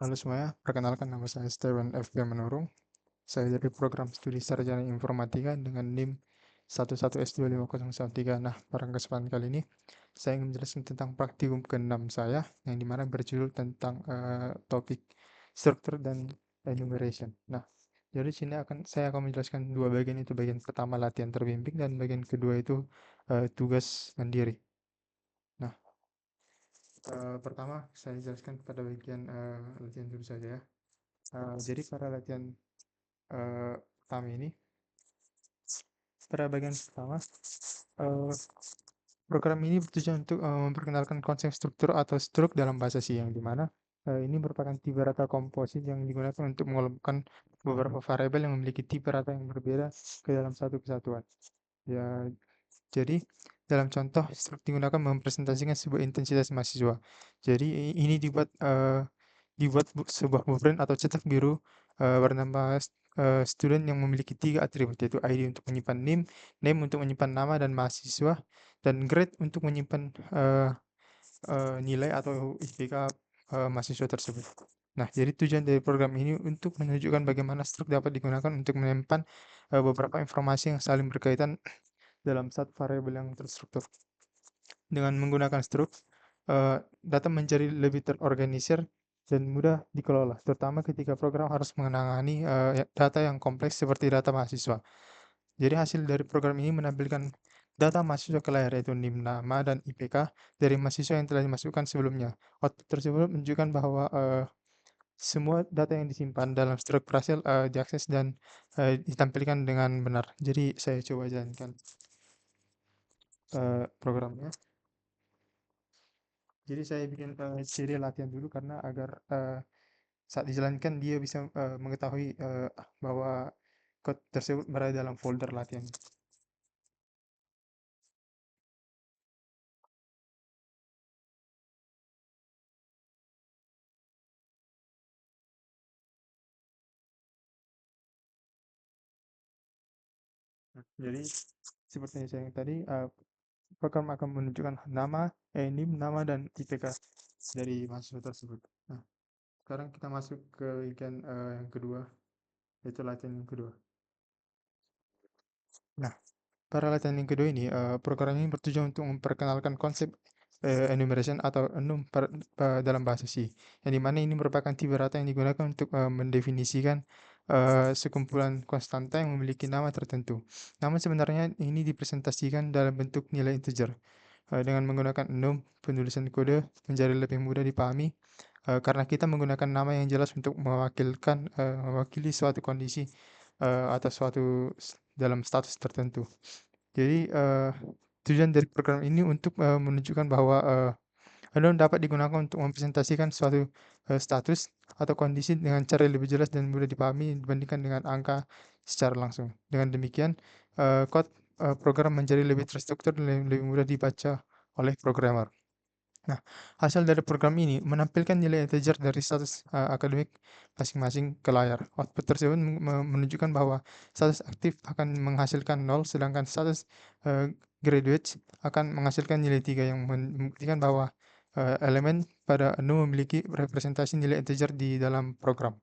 Halo semuanya, perkenalkan nama saya Steven FB Menurung. Saya dari program studi Sarjana Informatika dengan NIM 11S25013. Nah, pada kesempatan kali ini saya ingin menjelaskan tentang praktikum ke-6 saya yang dimana berjudul tentang topik struktur dan enumeration. Nah, jadi sini saya akan menjelaskan dua bagian itu. Bagian pertama latihan terbimbing dan bagian kedua itu tugas mandiri. Nah, pertama saya jelaskan pada bagian latihan dulu saja ya. Jadi pada latihan pertama ini, pada bagian pertama, eh, program ini bertujuan untuk memperkenalkan konsep struktur atau struk dalam bahasa C, yang dimana ini merupakan tipe rata komposit yang digunakan untuk mengelompokkan beberapa variabel yang memiliki tipe rata yang berbeda ke dalam satu kesatuan. Ya, jadi dalam contoh, struk digunakan mempresentasikan sebuah intensitas mahasiswa. Jadi ini dibuat sebuah blueprint atau cetak biru bernama student yang memiliki 3 atribut, yaitu ID untuk menyimpan NIM, name untuk menyimpan nama dan mahasiswa, dan grade untuk menyimpan nilai atau IPK mahasiswa tersebut. Nah, jadi tujuan dari program ini untuk menunjukkan bagaimana struk dapat digunakan untuk menyimpan beberapa informasi yang saling berkaitan dalam satu variabel yang terstruktur. Dengan menggunakan struk, data menjadi lebih terorganisir dan mudah dikelola, terutama ketika program harus menangani data yang kompleks seperti data mahasiswa. Jadi hasil dari program ini menampilkan data mahasiswa ke layar, yaitu NIM, nama, dan IPK dari mahasiswa yang telah dimasukkan sebelumnya. Output tersebut menunjukkan bahwa semua data yang disimpan dalam struk berhasil diakses dan ditampilkan dengan benar. Jadi saya coba jalankan programnya. Jadi saya bikin CD latihan dulu karena agar saat dijalankan dia bisa mengetahui bahwa code tersebut berada dalam folder latihan. Jadi seperti yang saya tadi, program akan menunjukkan nama, NIM, nama, dan IPK dari mahasiswa tersebut. Nah, sekarang kita masuk ke bagian yang kedua, yaitu latihan yang kedua. Nah, pada latihan yang kedua ini, program ini bertujuan untuk memperkenalkan konsep enumeration atau enum dalam bahasa C, yang dimana ini merupakan tipe rata yang digunakan untuk mendefinisikan sekumpulan konstanta yang memiliki nama tertentu. Namun sebenarnya ini dipresentasikan dalam bentuk nilai integer. Dengan menggunakan enum, penulisan kode menjadi lebih mudah dipahami karena kita menggunakan nama yang jelas untuk mewakili suatu kondisi atau dalam status tertentu. Jadi, tujuan dari program ini untuk menunjukkan bahwa enum dapat digunakan untuk mempresentasikan suatu status atau kondisi dengan cara lebih jelas dan mudah dipahami dibandingkan dengan angka secara langsung. Dengan demikian, kode program menjadi lebih terstruktur dan lebih mudah dibaca oleh programmer. Nah, hasil dari program ini menampilkan nilai integer dari status akademik masing-masing ke layar. Output tersebut menunjukkan bahwa status aktif akan menghasilkan 0, sedangkan status graduate akan menghasilkan nilai 3, yang membuktikan bahwa elemen pada enu memiliki representasi nilai integer di dalam program.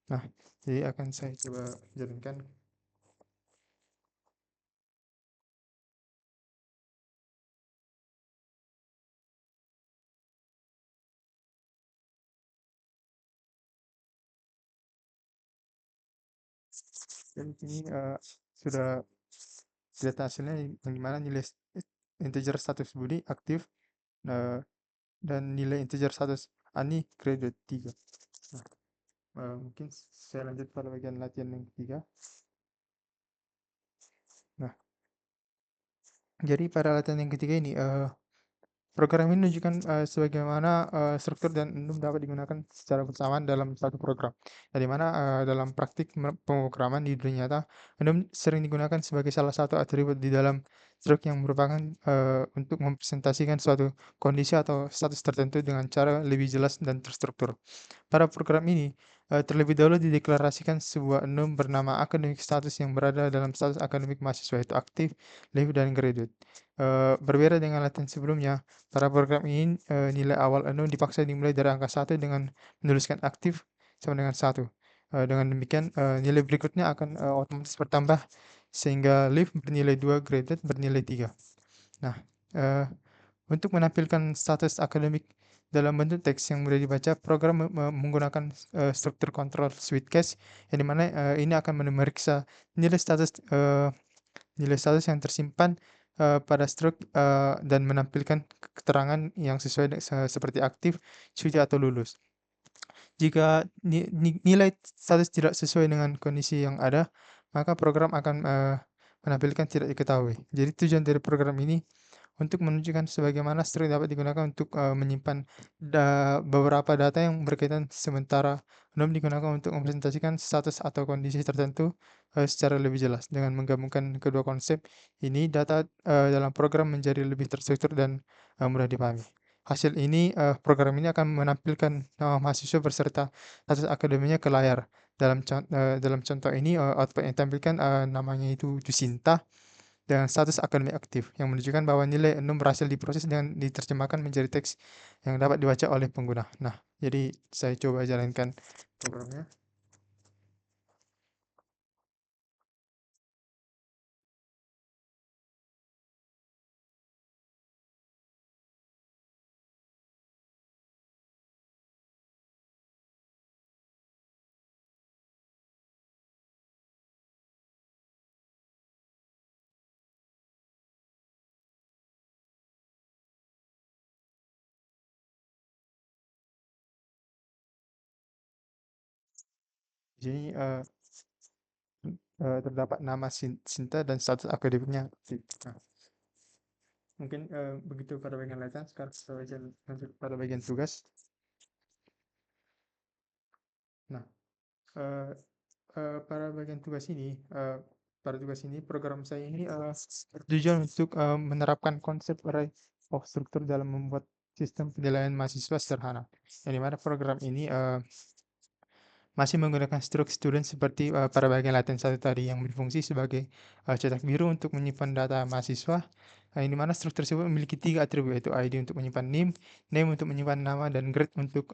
Nah, jadi akan saya coba jalankan. Dan ini sudah data hasilnya yang dimana nilai integer status Budi aktif eh, dan nilai integer status Ani graduate 3. Nah, mungkin saya lanjut pada bagian latihan yang ketiga. Nah, jadi pada latihan yang ketiga ini program ini menunjukkan sebagaimana struktur dan enum dapat digunakan secara bersamaan dalam satu program. Di mana dalam praktik pemrograman di dunia nyata, enum sering digunakan sebagai salah satu atribut di dalam struk yang merupakan untuk mempresentasikan suatu kondisi atau status tertentu dengan cara lebih jelas dan terstruktur. Pada program ini, terlebih dahulu dideklarasikan sebuah enum bernama akademik status yang berada dalam status akademik mahasiswa, yaitu aktif, live, dan graduate. Berbeda dengan latihan sebelumnya, pada program ini nilai awal anu dipaksa dimulai dari angka 1 dengan menuliskan aktif sama dengan 1. Dengan demikian, nilai berikutnya akan otomatis bertambah sehingga live bernilai 2, graded bernilai 3. Nah, eee, untuk menampilkan status akademik dalam bentuk teks yang mudah dibaca, program menggunakan struktur kontrol switch case yang dimana ini akan memeriksa nilai status nilai status yang tersimpan pada struk dan menampilkan keterangan yang sesuai seperti aktif, cuti atau lulus. Jika nilai status tidak sesuai dengan kondisi yang ada, maka program akan menampilkan tidak diketahui. Jadi tujuan dari program ini untuk menunjukkan sebagaimana string dapat digunakan untuk menyimpan beberapa data yang berkaitan sementara belum digunakan untuk mempresentasikan status atau kondisi tertentu secara lebih jelas. Dengan menggabungkan kedua konsep ini, data dalam program menjadi lebih terstruktur dan mudah dipahami. Hasil ini, program ini akan menampilkan nama mahasiswa beserta status akademinya ke layar. Dalam contoh ini, output yang ditampilkan namanya itu Jusinta dengan status akademik aktif, yang menunjukkan bahwa nilai enum berhasil diproses dan diterjemahkan menjadi teks yang dapat dibaca oleh pengguna. Nah, jadi saya coba jalankan programnya. Jadi terdapat nama Sinta dan status akademiknya aktif. Nah, mungkin begitu pada bagian latihan. Sekarang kita lanjut pada bagian tugas. Nah, eh, pada bagian tugas ini, pada tugas ini program saya ini bertujuan untuk menerapkan konsep array of struktur dalam membuat sistem penilaian mahasiswa sederhana. Yang dimana program ini masih menggunakan struktur student seperti pada bagian latihan satu tadi yang berfungsi sebagai cetak biru untuk menyimpan data mahasiswa. Yang dimana struktur tersebut memiliki 3 atribut, yaitu ID untuk menyimpan name untuk menyimpan nama, dan grade untuk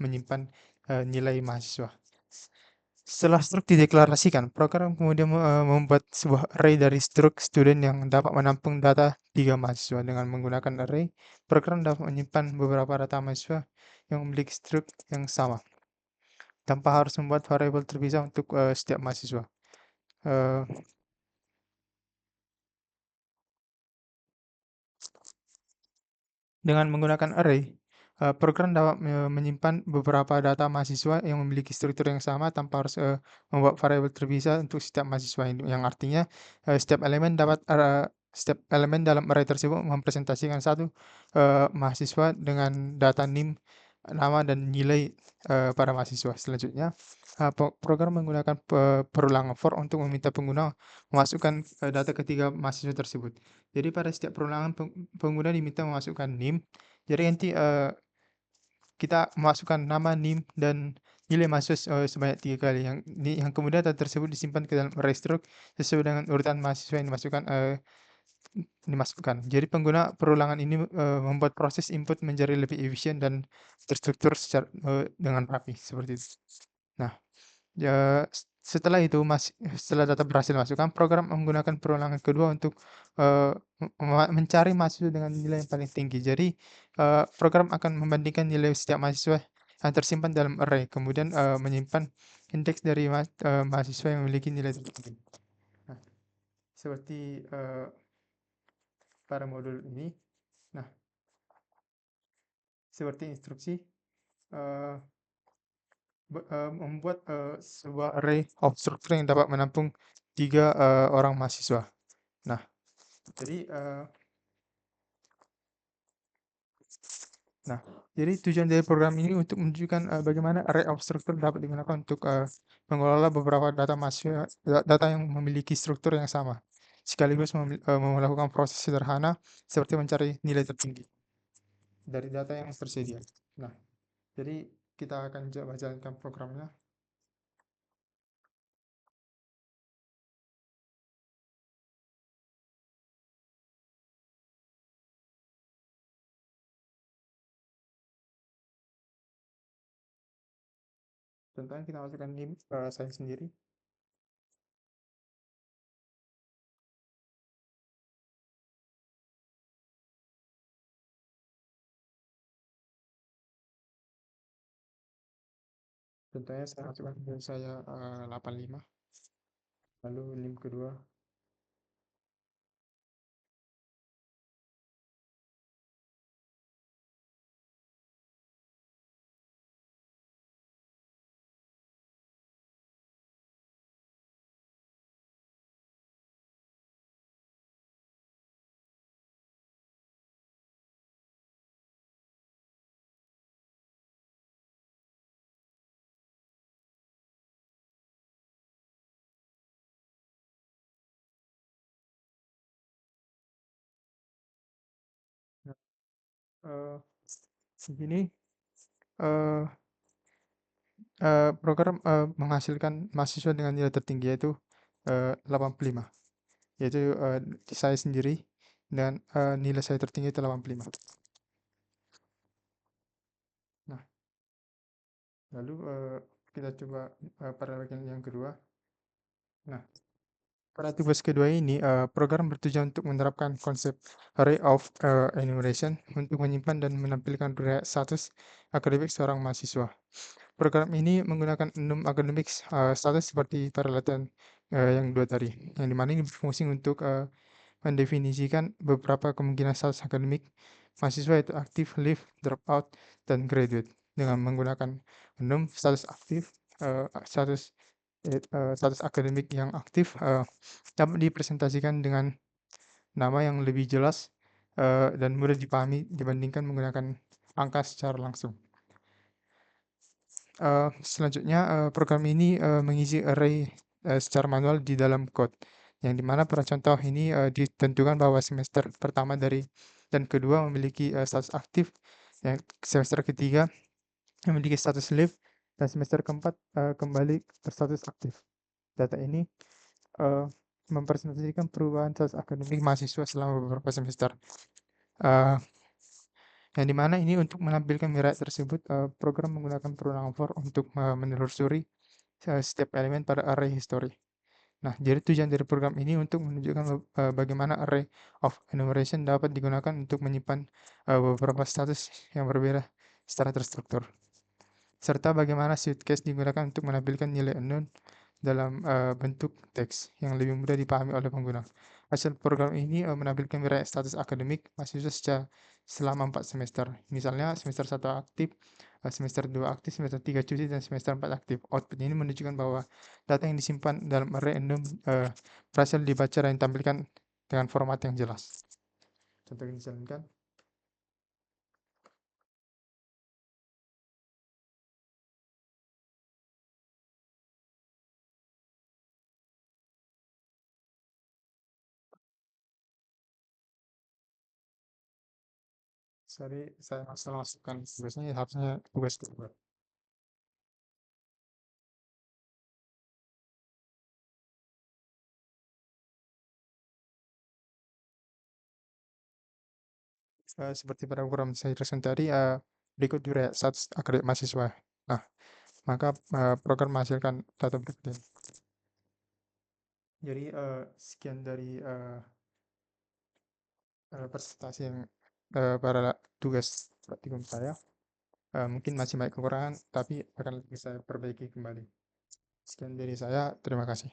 menyimpan nilai mahasiswa. Setelah struk dideklarasikan, program kemudian membuat sebuah array dari struk student yang dapat menampung data 3 mahasiswa. Dengan menggunakan array, program dapat menyimpan beberapa data mahasiswa yang memiliki struk yang sama, tanpa harus membuat variabel terpisah untuk setiap mahasiswa. Eh, Dengan menggunakan array, program dapat menyimpan beberapa data mahasiswa yang memiliki struktur yang sama tanpa harus membuat variabel terpisah untuk setiap mahasiswa, yang artinya setiap elemen dalam array tersebut mempresentasikan satu mahasiswa dengan data NIM, nama dan nilai para mahasiswa. Selanjutnya, program menggunakan perulangan for untuk meminta pengguna memasukkan data ketiga mahasiswa tersebut. Jadi pada setiap perulangan pengguna diminta memasukkan NIM. Jadi nanti kita memasukkan nama, NIM, dan nilai mahasiswa sebanyak 3 kali. Yang kemudian data tersebut disimpan ke dalam array struct sesuai dengan urutan mahasiswa yang dimasukkan. Jadi pengguna perulangan ini membuat proses input menjadi lebih efisien dan terstruktur dengan rapi seperti itu. Nah, Ya, setelah itu setelah data berhasil masukkan, program menggunakan perulangan kedua untuk mencari mahasiswa dengan nilai yang paling tinggi. Jadi program akan membandingkan nilai setiap mahasiswa yang tersimpan dalam array, kemudian menyimpan indeks dari mahasiswa yang memiliki nilai tertinggi. Nah, seperti pada modul ini. Nah, seperti instruksi eh, membuat sebuah array of structure yang dapat menampung 3 orang mahasiswa. Nah, jadi nah, jadi tujuan dari program ini untuk menunjukkan bagaimana array of structure dapat digunakan untuk mengelola beberapa data mahasiswa, data yang memiliki struktur yang sama, sekaligus melakukan proses sederhana seperti mencari nilai tertinggi dari data yang tersedia. Nah, jadi kita akan coba jalankan programnya. Contohnya kita masukkan NIM saya sendiri. Contohnya saya masukkan NIM saya 85, lalu NIM kedua. Nah, eh, begini eh, program menghasilkan mahasiswa dengan nilai tertinggi yaitu 85, yaitu saya sendiri dan nilai saya tertinggi itu 85. Nah, lalu kita coba pada bagian yang kedua. Nah, pada tugas kedua ini, program bertujuan untuk menerapkan konsep array of enumeration untuk menyimpan dan menampilkan status akademik seorang mahasiswa. Program ini menggunakan 6 akademik status seperti pada latihan yang dua tadi, yang dimana ini berfungsi untuk mendefinisikan beberapa kemungkinan status akademik mahasiswa yaitu aktif, leave, dropout, dan graduate dengan menggunakan 6 status aktif, status akademik yang aktif dapat dipresentasikan dengan nama yang lebih jelas dan mudah dipahami dibandingkan menggunakan angka secara langsung. Selanjutnya, program ini mengisi array secara manual di dalam code, yang dimana pada contoh ini ditentukan bahwa semester pertama dan kedua memiliki status aktif, yang semester ketiga memiliki status leave, dan semester keempat kembali berstatus aktif. Data ini mempresentasikan perubahan status akademik mahasiswa selama beberapa semester. Yang dimana ini untuk menampilkan nilai tersebut, program menggunakan perulangan for untuk menelusuri setiap elemen pada array history. Nah, jadi tujuan dari program ini untuk menunjukkan bagaimana array of enumeration dapat digunakan untuk menyimpan beberapa status yang berbeda secara terstruktur, serta bagaimana suitcase digunakan untuk menampilkan nilai unknown dalam bentuk teks yang lebih mudah dipahami oleh pengguna. Hasil program ini menampilkan nilai status akademik mahasiswa selama 4 semester. Misalnya semester 1 aktif, semester 2 aktif, semester 3 cuti, dan semester 4 aktif. Output ini menunjukkan bahwa data yang disimpan dalam array unknown berhasil dibaca dan ditampilkan dengan format yang jelas. Contoh yang dijalankan. Sorry, saya salah masukkan tugasnya, harusnya tugas kedua. Seperti pada program saya jelaskan tadi, berikut juga status akademik mahasiswa. Nah, maka program menghasilkan data berikut ini. Jadi sekian dari presentasi yang pada tugas praktikum saya. Mungkin masih banyak kekurangan, tapi akan bisa perbaiki kembali. Sekian dari saya, terima kasih.